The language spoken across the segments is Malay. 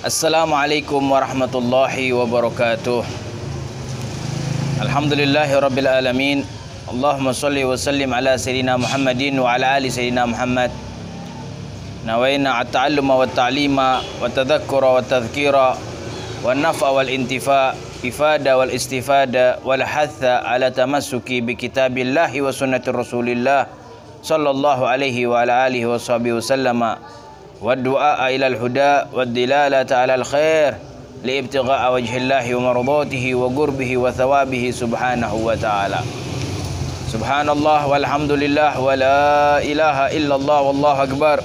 Assalamualaikum warahmatullahi wabarakatuh. Alhamdulillahi rabbil alamin. Allahumma salli wa sallim ala sayyidina Muhammadin wa ala ali sayyidina Muhammad. Nawaina at-ta'alluma wa ta'lima wa tadhakkura wa tadhkira wa naf'a wal intifa' ifada wal istifada wal hatha ala tamassuki bi kitabillahi wa sunnati rasulillah sallallahu alaihi wa ala alihi wa sahbihi wasallama wa du'a ila al-huda wa dilalata ala al-khair liibtigha'a wajhillahi wa mardatihi wa qurbihi wa thawabihi subhanahu wa ta'ala. Subhanallah walhamdulillah wa la ilaha illallah wallahu akbar.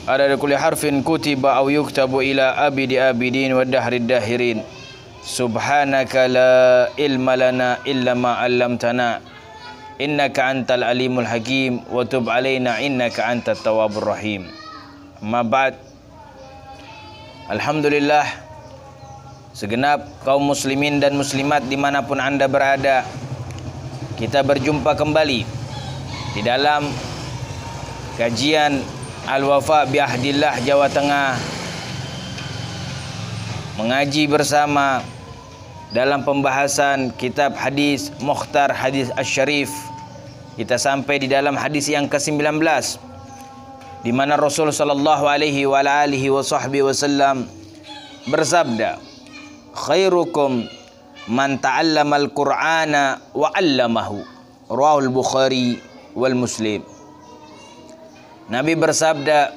Ada kulli harfin kutiba aw yuktabu ila abidi abidin wa dahrid dahirin. Subhanaka la ilma lana illa ma 'allamtana. Innaka antal alimul hakim wa tub alaina innaka antat tawwabur rahim. Amma ba'd. Alhamdulillah, segenap kaum muslimin dan muslimat dimanapun anda berada, kita berjumpa kembali di dalam kajian Al-Wafa bi Ahdillah Jawa Tengah, mengaji bersama dalam pembahasan kitab hadis Mukhtar Hadis Asy-Syarif. Kita sampai di dalam hadis yang ke-19, di mana Rasul sallallahu alaihi wa alihi wasallam bersabda, khairukum man ta'allamal Qur'ana wa 'allamahu. Rawahul Bukhari wal Muslim. Nabi bersabda,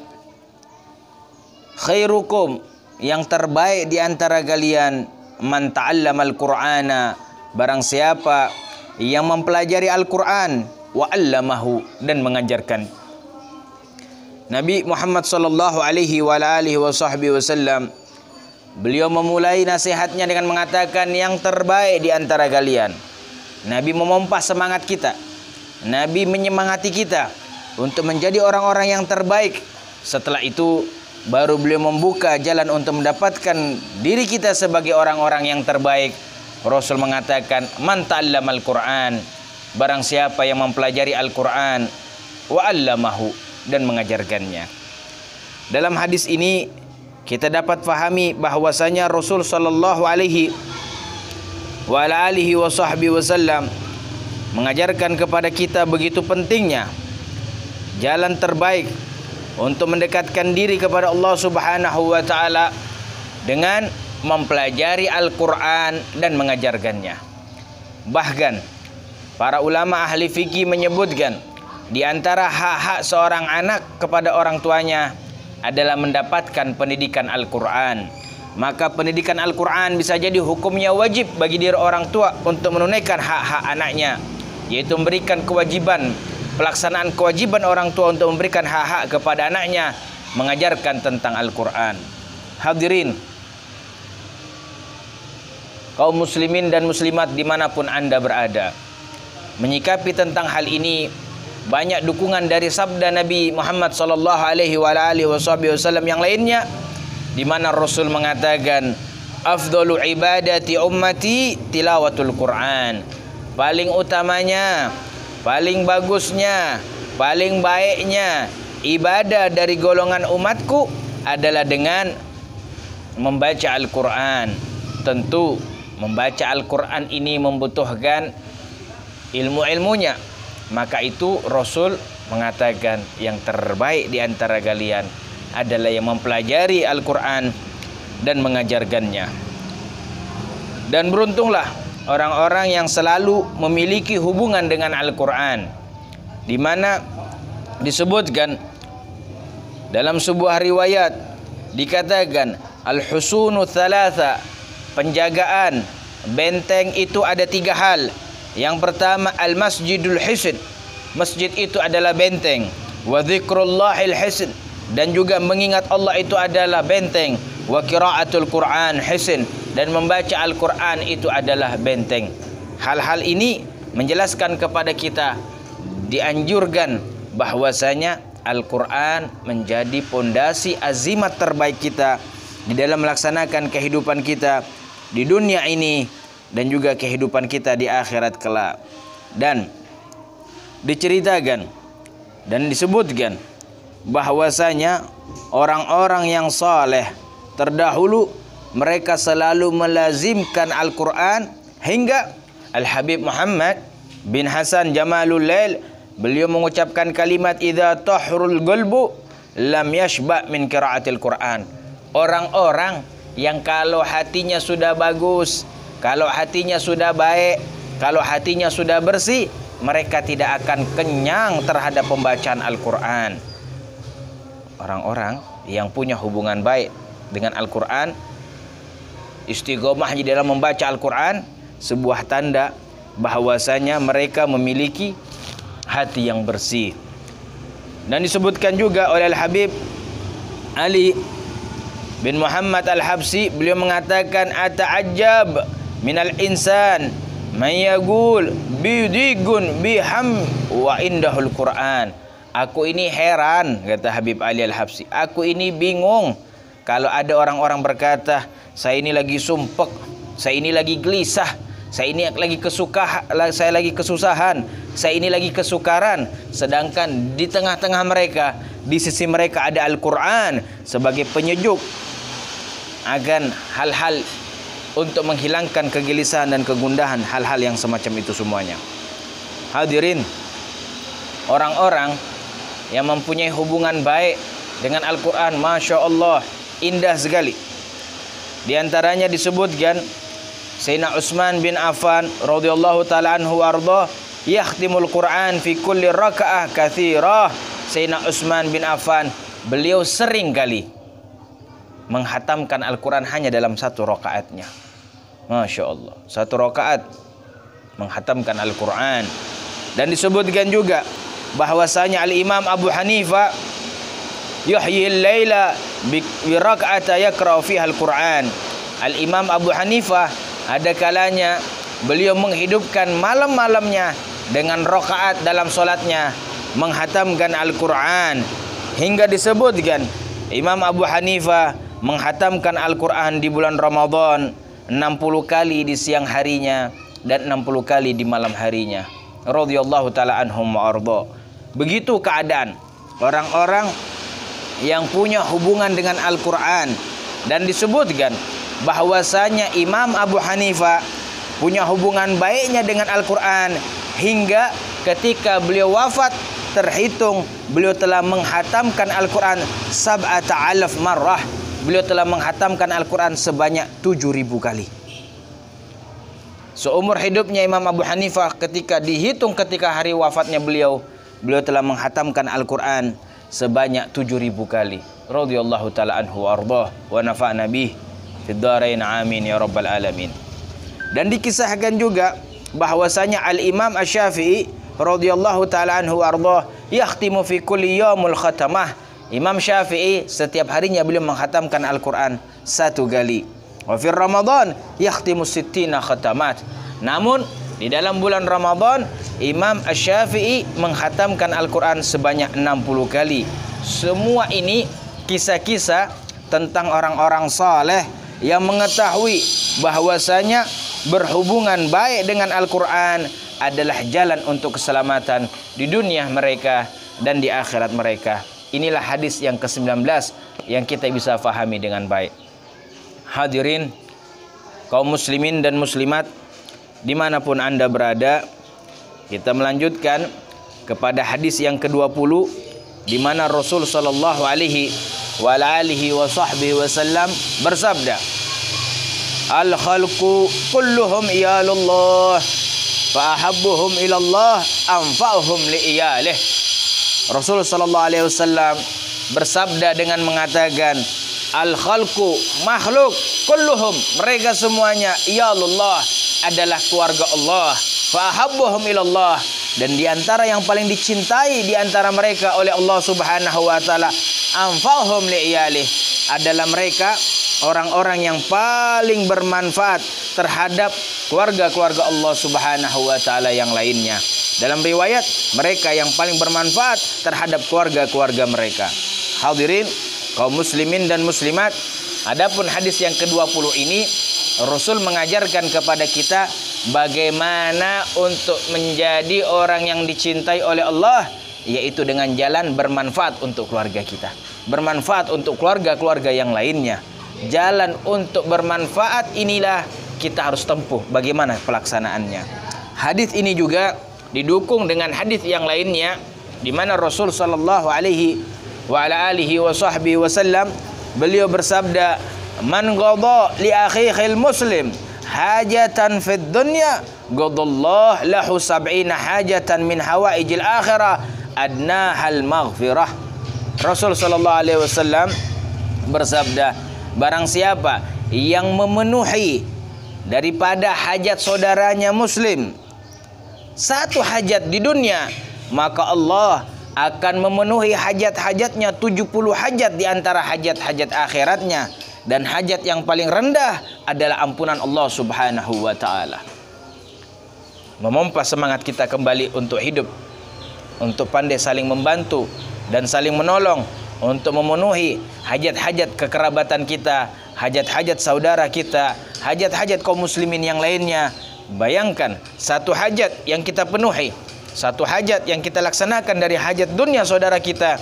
khairukum, yang terbaik di antara kalian, man ta'allamal Qur'ana, barang siapa yang mempelajari Al-Qur'an, wa 'allamahu, dan mengajarkan. Nabi Muhammad sallallahu alaihi wa alihi wasallam, beliau memulai nasihatnya dengan mengatakan yang terbaik di antara kalian. Nabi memompa semangat kita. Nabi menyemangati kita untuk menjadi orang-orang yang terbaik. Setelah itu baru beliau membuka jalan untuk mendapatkan diri kita sebagai orang-orang yang terbaik. Rasul mengatakan, man ta'allamal Qur'an, barang siapa yang mempelajari Al-Qur'an, wa 'allamahu, dan mengajarkannya. Dalam hadis ini kita dapat fahami bahwasanya Rasul sallallahu alaihi wa alihi wasallam mengajarkan kepada kita begitu pentingnya jalan terbaik untuk mendekatkan diri kepada Allah Subhanahu wa taala dengan mempelajari Al-Qur'an dan mengajarkannya. Bahkan para ulama ahli fikih menyebutkan di antara hak-hak seorang anak kepada orang tuanya adalah mendapatkan pendidikan Al-Qur'an. Maka pendidikan Al-Qur'an bisa jadi hukumnya wajib bagi diri orang tua untuk menunaikan hak-hak anaknya, yaitu memberikan kewajiban, pelaksanaan kewajiban orang tua untuk memberikan hak-hak kepada anaknya, mengajarkan tentang Al-Qur'an. Hadirin kaum muslimin dan muslimat dimanapun anda berada, menyikapi tentang hal ini banyak dukungan dari sabda Nabi Muhammad sallallahu alaihi wa alihi wasallam yang lainnya, di mana Rasul mengatakan, afdalu ibadati ummati tilawatul Qur'an. Paling utamanya, paling bagusnya, paling baiknya ibadah dari golongan umatku adalah dengan membaca Al-Qur'an. Tentu membaca Al-Qur'an ini membutuhkan ilmu-ilmunya. Maka itu Rasul mengatakan yang terbaik di antara kalian adalah yang mempelajari Al-Qur'an dan mengajarkannya. Dan beruntunglah orang-orang yang selalu memiliki hubungan dengan Al-Qur'an, di mana disebutkan dalam sebuah riwayat dikatakan al-husunu thalatha, penjagaan benteng itu ada 3 hal. Yang pertama al-masjidul hisn, masjid itu adalah benteng. Wa dzikrullahil hisn, dan juga mengingat Allah itu adalah benteng. Wa qiraatul Qur'an hisn, dan membaca Al-Qur'an itu adalah benteng. Hal-hal ini menjelaskan kepada kita dianjurkan bahwasanya Al-Qur'an menjadi pondasi azimat terbaik kita di dalam melaksanakan kehidupan kita di dunia ini dan juga kehidupan kita di akhirat kelak. Dan diceritakan dan disebutkan bahwasanya orang-orang yang saleh, terdahulu mereka selalu melazimkan Al-Quran, hingga Al-Habib Muhammad bin Hasan Jamalul Lail beliau mengucapkan kalimat idza tahrul qalbu lam yashba min qiraatil Quran. Orang-orang yang kalau hatinya sudah bagus, kalau hatinya sudah baik, kalau hatinya sudah bersih, mereka tidak akan kenyang terhadap pembacaan Al-Quran. Orang-orang yang punya hubungan baik dengan Al-Quran, istiqomah di dalam membaca Al-Quran, sebuah tanda bahwasanya mereka memiliki hati yang bersih. Dan disebutkan juga oleh Al-Habib Ali bin Muhammad Al-Habsi, beliau mengatakan ata'ajjab minal insan man yaqul bidigun biham wa indahul Quran. Aku ini heran, kata Habib Ali Al-Habsi, aku ini bingung kalau ada orang-orang berkata, saya ini lagi sumpek, saya ini lagi gelisah, saya ini lagi saya lagi kesusahan, saya ini lagi kesukaran, sedangkan di tengah-tengah mereka, di sisi mereka ada Al-Quran sebagai penyejuk akan hal-hal untuk menghilangkan kegelisahan dan kegundahan, hal-hal yang semacam itu semuanya. Hadirin, orang-orang yang mempunyai hubungan baik dengan Al-Quran, Masya Allah, indah sekali. Di antaranya disebutkan Sayyidina Utsman bin Affan radhiyallahu taala anhu arda yakhtimul Quran fi kulli raka'ah katsirah. Sayyidina Utsman bin Affan beliau sering kali menghatamkan Al-Quran hanya dalam satu rakaatnya. Masya Allah, satu rakaat menghatamkan Al-Quran. Dan disebutkan juga bahwasanya Al-Imam Abu Hanifah yuhyil laila bi raka'ata yaqra'u fiha Al-Quran. Al-Imam Abu Hanifah ada kalanya beliau menghidupkan malam-malamnya dengan rakaat dalam solatnya menghatamkan Al-Quran, hingga disebutkan Imam Abu Hanifah menghatamkan Al-Quran di bulan Ramadan 60 kali di siang harinya dan 60 kali di malam harinya. Radhiyallahu taala anhum wa arda. Begitu keadaan orang-orang yang punya hubungan dengan Al-Quran. Dan disebutkan bahwasanya Imam Abu Hanifah punya hubungan baiknya dengan Al-Quran hingga ketika beliau wafat terhitung beliau telah menghatamkan Al-Quran 7,000 marrah. Beliau telah menghatamkan Al-Quran sebanyak 7.000 kali. Seumur hidupnya Imam Abu Hanifah, ketika dihitung ketika hari wafatnya beliau telah menghatamkan Al-Quran sebanyak 7.000 kali. Radhiyallahu taala anhu wa ardhah wa nafa'na bih fid dharain amin ya rabbal alamin. Dan dikisahkan juga bahwasanya Al-Imam Asy-Syafi'i radhiyallahu taala anhu wa ardhah yakhtimu fi kulli yaumil khatamah. Imam Syafi'i setiap harinya beliau menghatamkan Al-Quran 1 kali. Wa fi Ramadan yakhtimu 60 khatamat. Namun di dalam bulan Ramadan Imam Asy-Syafi'i menghatamkan Al-Quran sebanyak 60 kali. Semua ini kisah-kisah tentang orang-orang saleh yang mengetahui bahwasanya berhubungan baik dengan Al-Quran adalah jalan untuk keselamatan di dunia mereka dan di akhirat mereka. Inilah hadis yang ke-19 yang kita bisa fahami dengan baik. Hadirin kaum muslimin dan muslimat dimanapun anda berada, kita melanjutkan kepada hadis yang ke-20 di mana Rasul sallallahu alaihi wa alihi wa sahbihi wasallam bersabda, al khalqu kulluhum iyalullah fa ahabbuhum ilallah anfa'uhum li iyalih. Rasul sallallahu alaihi wasallam bersabda dengan mengatakan, al khalqu makhluk kulluhum, mereka semuanya iyalullah adalah keluarga Allah, fa ahabbuhum ilallah, dan di antara yang paling dicintai di antara mereka oleh Allah Subhanahu wa taala anfa'uhum li iyalih, adalah mereka orang-orang yang paling bermanfaat terhadap keluarga-keluarga Allah Subhanahu wa taala yang lainnya. Dalam riwayat, mereka yang paling bermanfaat terhadap keluarga-keluarga mereka. Hadirin kaum muslimin dan muslimat, adapun hadis yang ke-20 ini Rasul mengajarkan kepada kita bagaimana untuk menjadi orang yang dicintai oleh Allah, yaitu dengan jalan bermanfaat untuk keluarga kita, bermanfaat untuk keluarga-keluarga yang lainnya. jalan untuk bermanfaat inilah kita harus tempuh bagaimana pelaksanaannya. Hadis ini juga didukung dengan hadis yang lainnya di mana Rasul sallallahu alaihi wa ala alihi wa sahbihi wasallam beliau bersabda, "Man qada li akhihil muslim hajatan fid dunya qadallahu lahu sab'ina hajatan min hawaijil akhirah adnahal maghfirah." Rasul sallallahu alaihi wasallam bersabda, barang siapa yang memenuhi daripada hajat saudaranya muslim satu hajat di dunia, maka Allah akan memenuhi hajat-hajatnya 70 hajat di antara hajat-hajat akhiratnya. Dan hajat yang paling rendah adalah ampunan Allah subhanahu wa ta'ala. Memompa semangat kita kembali untuk hidup, untuk pandai saling membantu dan saling menolong, untuk memenuhi hajat-hajat kekerabatan kita, hajat-hajat saudara kita, hajat-hajat kaum muslimin yang lainnya. Bayangkan, satu hajat yang kita penuhi, satu hajat yang kita laksanakan dari hajat dunia saudara kita,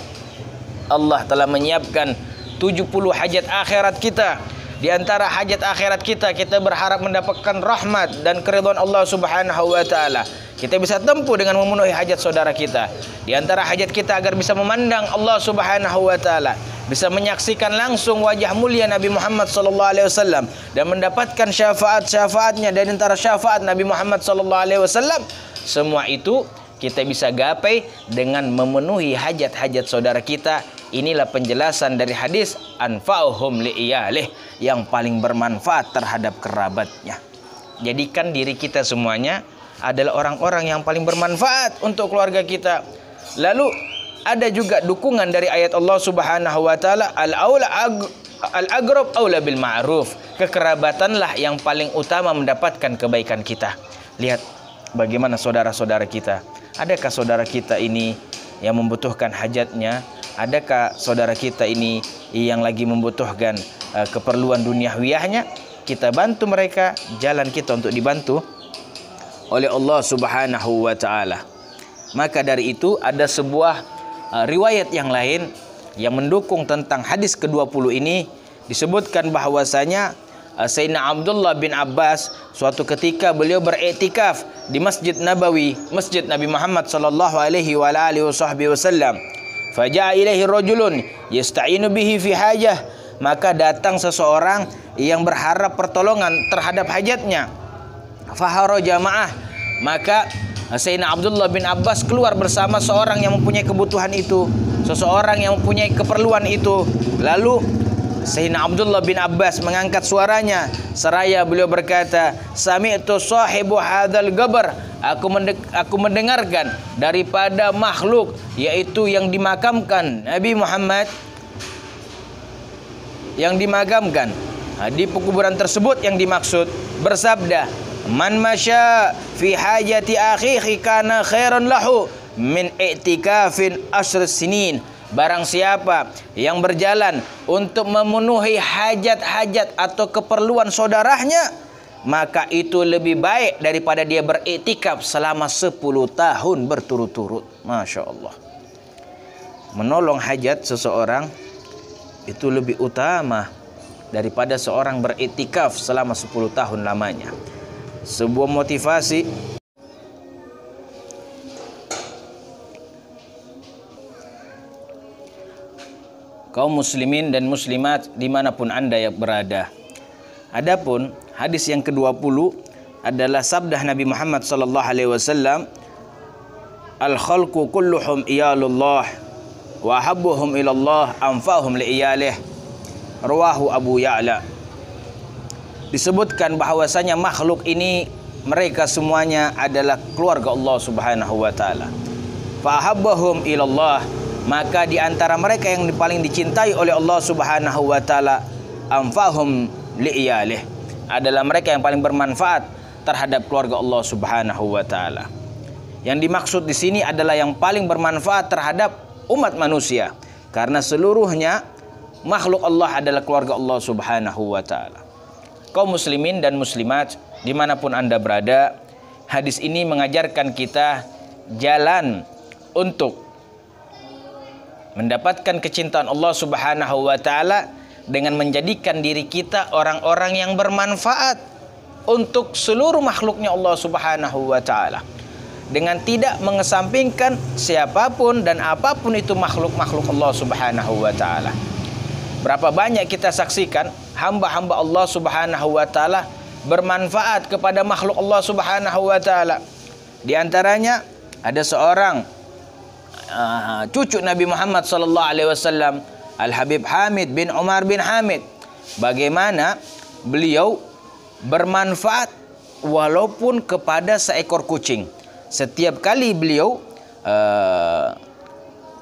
Allah telah menyiapkan 70 hajat akhirat kita. Di antara hajat akhirat kita, kita berharap mendapatkan rahmat dan keridhaan Allah subhanahu wa ta'ala. Kita bisa tempuh dengan memenuhi hajat saudara kita. Di antara hajat kita agar bisa memandang Allah subhanahu wa ta'ala, bisa menyaksikan langsung wajah mulia Nabi Muhammad sallallahu alaihi wasallam dan mendapatkan syafaat-syafaatnya. Dan antara syafaat Nabi Muhammad sallallahu alaihi wasallam, semua itu kita bisa gapai dengan memenuhi hajat-hajat saudara kita. Inilah penjelasan dari hadis anfa'uhum li'iyalih, yang paling bermanfaat terhadap kerabatnya. Jadikan diri kita semuanya adalah orang-orang yang paling bermanfaat untuk keluarga kita. Lalu ada juga dukungan dari ayat Allah subhanahu wa ta'ala, al-agrab aula bil ma'ruf. Kekerabatanlah yang paling utama mendapatkan kebaikan kita. Lihat bagaimana saudara-saudara kita. Adakah saudara kita ini yang membutuhkan hajatnya? Adakah saudara kita ini yang lagi membutuhkan keperluan duniawiyahnya? Kita bantu mereka, jalan kita untuk dibantu oleh Allah subhanahu wa ta'ala. Maka dari itu ada sebuah riwayat yang lain yang mendukung tentang hadis ke-20 ini. Disebutkan bahwasanya Sayyidina Abdullah bin Abbas suatu ketika beliau beriktikaf di Masjid Nabawi, Masjid Nabi Muhammad sallallahu alaihi wa alihi wasallam. Faja'a ilaihi rajulun yasta'inu bihi fi hajah. Maka datang seseorang yang berharap pertolongan terhadap hajatnya. Fahara jamaah. Maka Sayyidina Abdullah bin Abbas keluar bersama seorang yang mempunyai kebutuhan itu, seseorang yang mempunyai keperluan itu. Lalu Sayyidina Abdullah bin Abbas mengangkat suaranya seraya beliau berkata, "Sami'tu sahibu hadzal qabr." Aku mendengarkan daripada makhluk, yaitu yang dimakamkan Nabi Muhammad, yang dimakamkan di pekuburan tersebut yang dimaksud, bersabda, "Man masya fi hajati akhihi kana khairan lahu min i'tikafin ashr sinin." Barang siapa yang berjalan untuk memenuhi hajat-hajat atau keperluan saudaranya, maka itu lebih baik daripada dia beriktikaf selama 10 tahun berturut-turut. Masya Allah. Menolong hajat seseorang itu lebih utama daripada seorang beriktikaf selama 10 tahun lamanya. Sebuah motivasi kaum muslimin dan muslimat dimanapun anda yang berada. Adapun hadis yang ke-20 adalah sabda Nabi Muhammad sallallahu alaihi wasallam, "Al-khalqu kulluhum iyalullah wa habbuhum ilallah anfa'uhum li'iyalih." Rawahu Abu Ya'la. Disebutkan bahwasanya makhluk ini mereka semuanya adalah keluarga Allah subhanahu wa ta'ala. Fa habbahum ilallah, maka di antara mereka yang paling dicintai oleh Allah subhanahu wa ta'ala, anfa'uhum li'iyalih, adalah mereka yang paling bermanfaat terhadap keluarga Allah subhanahu wa ta'ala. Yang dimaksud di sini adalah yang paling bermanfaat terhadap umat manusia, karena seluruhnya makhluk Allah adalah keluarga Allah subhanahu wa ta'ala. Kaum muslimin dan muslimat dimanapun anda berada, hadis ini mengajarkan kita jalan untuk mendapatkan kecintaan Allah subhanahu wa ta'ala dengan menjadikan diri kita orang-orang yang bermanfaat untuk seluruh makhluknya Allah Subhanahu wa taala, dengan tidak mengesampingkan siapapun dan apapun itu makhluk-makhluk Allah Subhanahu wa taala. Berapa banyak kita saksikan hamba-hamba Allah Subhanahu wa taala bermanfaat kepada makhluk Allah Subhanahu wa taala. Di antaranya ada seorang cucu Nabi Muhammad sallallahu alaihi wasallam, Al-Habib Hamid bin Umar bin Hamid. Bagaimana beliau bermanfaat walaupun kepada seekor kucing. Setiap kali beliau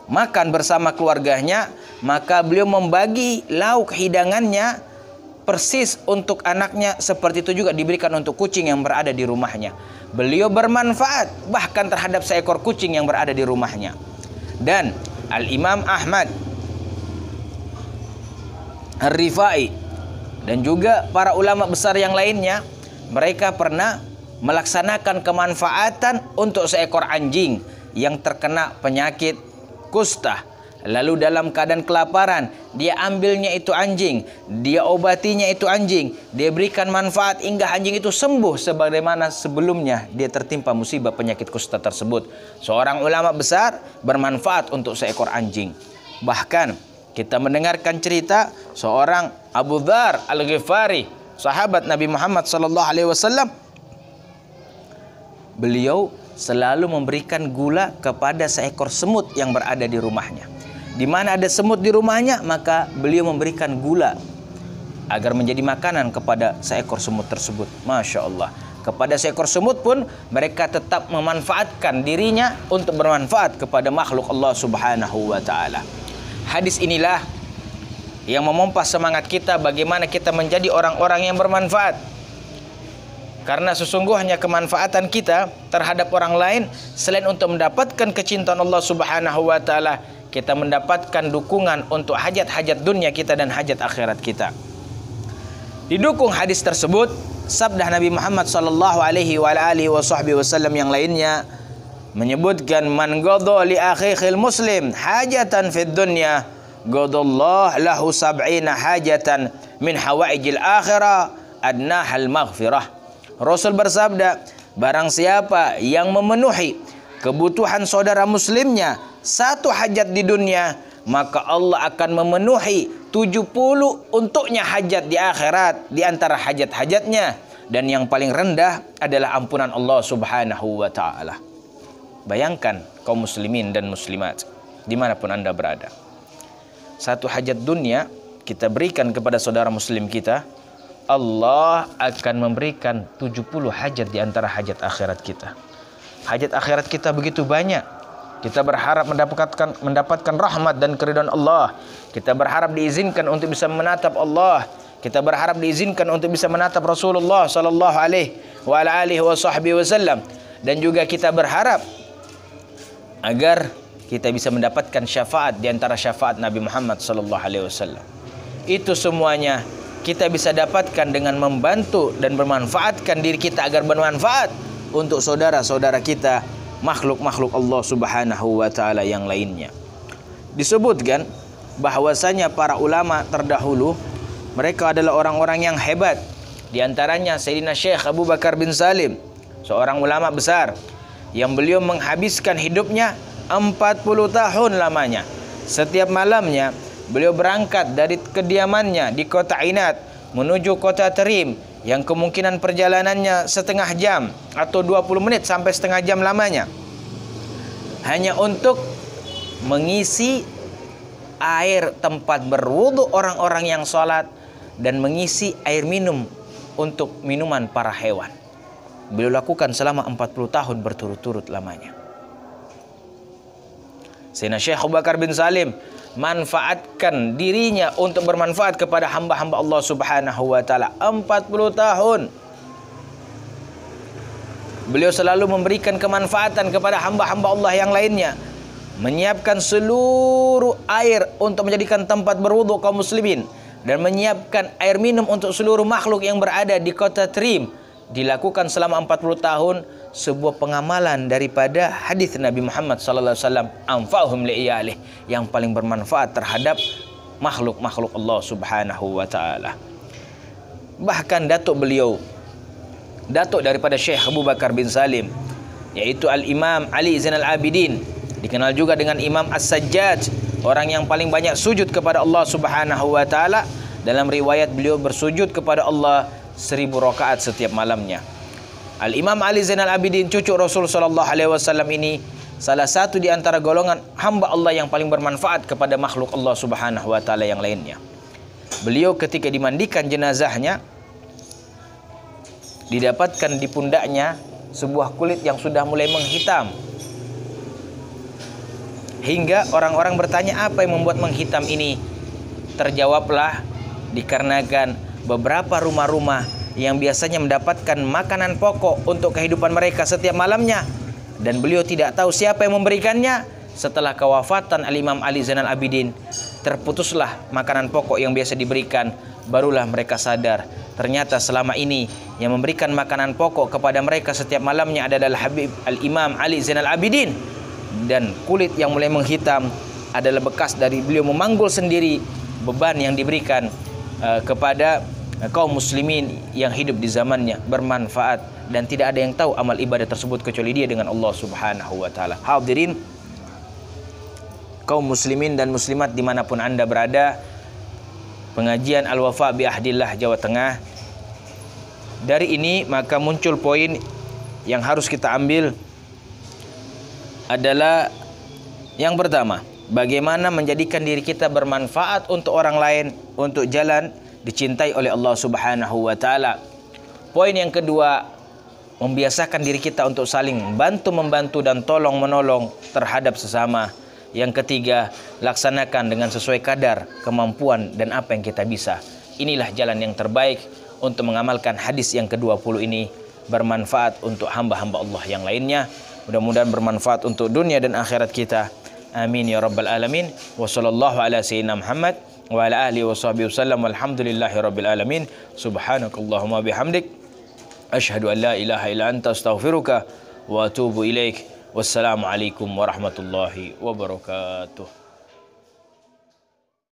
makan bersama keluarganya, maka beliau membagi lauk hidangannya persis untuk anaknya, seperti itu juga diberikan untuk kucing yang berada di rumahnya. Beliau bermanfaat bahkan terhadap seekor kucing yang berada di rumahnya. Dan Al-Imam Ahmad Ar-Rifai dan juga para ulama besar yang lainnya, mereka pernah melaksanakan kemanfaatan untuk seekor anjing yang terkena penyakit kusta. Lalu dalam keadaan kelaparan, dia ambilnya itu anjing, dia obatinya itu anjing, dia berikan manfaat hingga anjing itu sembuh sebagaimana sebelumnya dia tertimpa musibah penyakit kusta tersebut. Seorang ulama besar bermanfaat untuk seekor anjing. Bahkan kita mendengarkan cerita seorang Abu Dzar Al-Ghifari, sahabat Nabi Muhammad sallallahu alaihi wasallam. Beliau selalu memberikan gula kepada seekor semut yang berada di rumahnya. Di mana ada semut di rumahnya, maka beliau memberikan gula agar menjadi makanan kepada seekor semut tersebut. Masya Allah. Kepada seekor semut pun mereka tetap memanfaatkan dirinya untuk bermanfaat kepada makhluk Allah Subhanahu wa taala. Hadis inilah yang memompa semangat kita bagaimana kita menjadi orang-orang yang bermanfaat. Karena sesungguhnya kemanfaatan kita terhadap orang lain, selain untuk mendapatkan kecintaan Allah Subhanahu wa taala, kita mendapatkan dukungan untuk hajat-hajat dunia kita dan hajat akhirat kita. Didukung hadis tersebut sabda Nabi Muhammad sallallahu alaihi wasallam yang lainnya menyebutkan, man qadha li akhihil muslim hajatan fid dunya qadallahu lahu sab'ina hajatan min hawaijil akhirah adnahal maghfirah. Rasul bersabda, barang siapa yang memenuhi kebutuhan saudara muslimnya satu hajat di dunia, maka Allah akan memenuhi 70 untuknya hajat di akhirat di antara hajat-hajatnya, dan yang paling rendah adalah ampunan Allah Subhanahu wa taala. Bayangkan kaum muslimin dan muslimat dimanapun Anda berada, satu hajat dunia kita berikan kepada saudara muslim kita, Allah akan memberikan 70 hajat di antara hajat akhirat kita. Hajat akhirat kita begitu banyak. Kita berharap mendapatkan rahmat dan keridhaan Allah. Kita berharap diizinkan untuk bisa menatap Allah. Kita berharap diizinkan untuk bisa menatap Rasulullah sallallahu alaihi wasallam. Dan juga kita berharap agar kita bisa mendapatkan syafaat di antara syafaat Nabi Muhammad sallallahu alaihi wasallam. Itu semuanya kita bisa dapatkan dengan membantu dan bermanfaatkan diri kita agar bermanfaat untuk saudara-saudara kita, makhluk-makhluk Allah Subhanahu wa taala yang lainnya. Disebutkan bahwasanya para ulama terdahulu mereka adalah orang-orang yang hebat. Di antaranya Sayyidina Syekh Abu Bakar bin Salim, seorang ulama besar yang beliau menghabiskan hidupnya 40 tahun lamanya. Setiap malamnya beliau berangkat dari kediamannya di kota Ainat menuju kota Tarim yang kemungkinan perjalanannya setengah jam atau 20 menit sampai setengah jam lamanya, hanya untuk mengisi air tempat berwudu orang-orang yang sholat dan mengisi air minum untuk minuman para hewan. Beliau lakukan selama 40 tahun berturut-turut lamanya. Sayyidina Syekh Abu Bakar bin Salim manfaatkan dirinya untuk bermanfaat kepada hamba-hamba Allah Subhanahu wa taala 40 tahun. Beliau selalu memberikan kemanfaatan kepada hamba-hamba Allah yang lainnya, menyiapkan seluruh air untuk menjadikan tempat berwudu kaum muslimin dan menyiapkan air minum untuk seluruh makhluk yang berada di kota Tarim. Dilakukan selama 40 tahun, sebuah pengamalan daripada hadis Nabi Muhammad sallallahu alaihi wasallam, anfa'uhum li'iyalih, yang paling bermanfaat terhadap makhluk-makhluk Allah Subhanahu wa taala. Bahkan datuk beliau, datuk daripada Syekh Abu Bakar bin Salim, yaitu Al-Imam Ali Zainal Abidin, dikenal juga dengan Imam As-Sajjad, orang yang paling banyak sujud kepada Allah Subhanahu wa taala. Dalam riwayat beliau bersujud kepada Allah 1000 rakaat setiap malamnya. Al-Imam Ali Zainal Abidin, cucu Rasul sallallahu alaihi wasallam ini salah satu di antara golongan hamba Allah yang paling bermanfaat kepada makhluk Allah Subhanahu wa taala yang lainnya. Beliau ketika dimandikan jenazahnya, didapatkan di pundaknya sebuah kulit yang sudah mulai menghitam. Hingga orang-orang bertanya, apa yang membuat menghitam ini? Terjawablah, dikarenakan beberapa rumah-rumah yang biasanya mendapatkan makanan pokok untuk kehidupan mereka setiap malamnya, dan beliau tidak tahu siapa yang memberikannya. Setelah kewafatan Al-Imam Ali Zainal Abidin, terputuslah makanan pokok yang biasa diberikan. Barulah mereka sadar, ternyata selama ini yang memberikan makanan pokok kepada mereka setiap malamnya adalah Habib Al-Imam Ali Zainal Abidin. Dan kulit yang mulai menghitam adalah bekas dari beliau memanggul sendiri beban yang diberikan kepada kaum muslimin yang hidup di zamannya, bermanfaat, dan tidak ada yang tahu amal ibadah tersebut kecuali dia dengan Allah Subhanahu wa taala. Hadirin kaum muslimin dan muslimat dimanapun anda berada, pengajian Al-Wafa bi Ahdillah Jawa Tengah, dari ini maka muncul poin yang harus kita ambil adalah yang pertama, bagaimana menjadikan diri kita bermanfaat untuk orang lain, untuk jalan dicintai oleh Allah Subhanahu wa taala. Poin yang kedua, membiasakan diri kita untuk saling bantu-membantu dan tolong-menolong terhadap sesama. Yang ketiga, laksanakan dengan sesuai kadar kemampuan dan apa yang kita bisa. Inilah jalan yang terbaik untuk mengamalkan hadis yang ke-20 ini, bermanfaat untuk hamba-hamba Allah yang lainnya. Mudah-mudahan bermanfaat untuk dunia dan akhirat kita. Amin ya rabbal alamin. Wa sallallahu ala sayyidina Muhammad wa ala alihi wa sahbihi wasallam. Walhamdulillahi rabbil alamin. Subhanakallahumma bihamdik, asyhadu an la ilaha illa anta, astaghfiruka wa atubu ilaik. Wassalamualaikum warahmatullahi wabarakatuh.